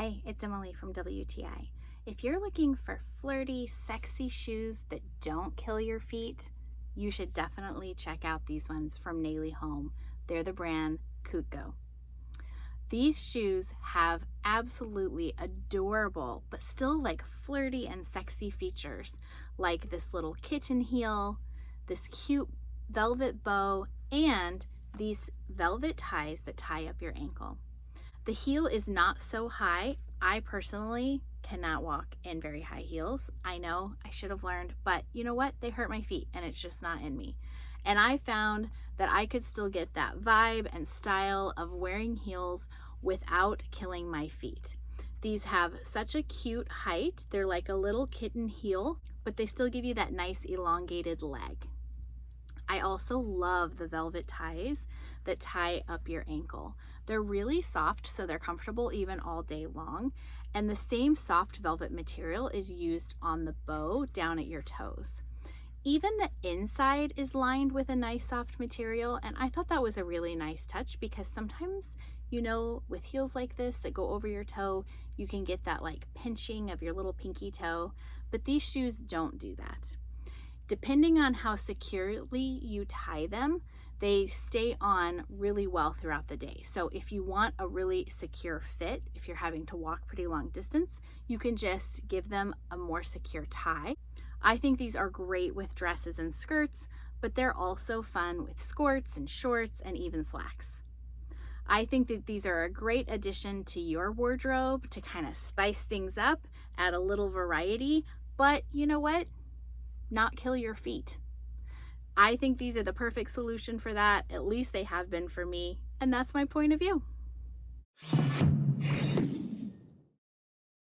Hi, it's Emily from WTI. If you're looking for flirty, sexy shoes that don't kill your feet, you should definitely check out these ones from Naley Home. They're the brand Coutgo. These shoes have absolutely adorable, but still like flirty and sexy features, like this little kitten heel, this cute velvet bow, and these velvet ties that tie up your ankle. The heel is not so high. I personally cannot walk in very high heels. I know I should have learned, but you know what? They hurt my feet and it's just not in me. And I found that I could still get that vibe and style of wearing heels without killing my feet. These have such a cute height. They're like a little kitten heel, but they still give you that nice elongated leg. I also love the velvet ties that tie up your ankle. They're really soft, so they're comfortable even all day long. And the same soft velvet material is used on the bow down at your toes. Even the inside is lined with a nice soft material, and I thought that was a really nice touch because sometimes, you know, with heels like this that go over your toe, you can get that like pinching of your little pinky toe, but these shoes don't do that. Depending on how securely you tie them, they stay on really well throughout the day. So if you want a really secure fit, if you're having to walk pretty long distance, you can just give them a more secure tie. I think these are great with dresses and skirts, but they're also fun with skirts and shorts and even slacks. I think that these are a great addition to your wardrobe to kind of spice things up, add a little variety, but you know what? Not kill your feet. I think these are the perfect solution for that. At least they have been for me, and that's my point of view.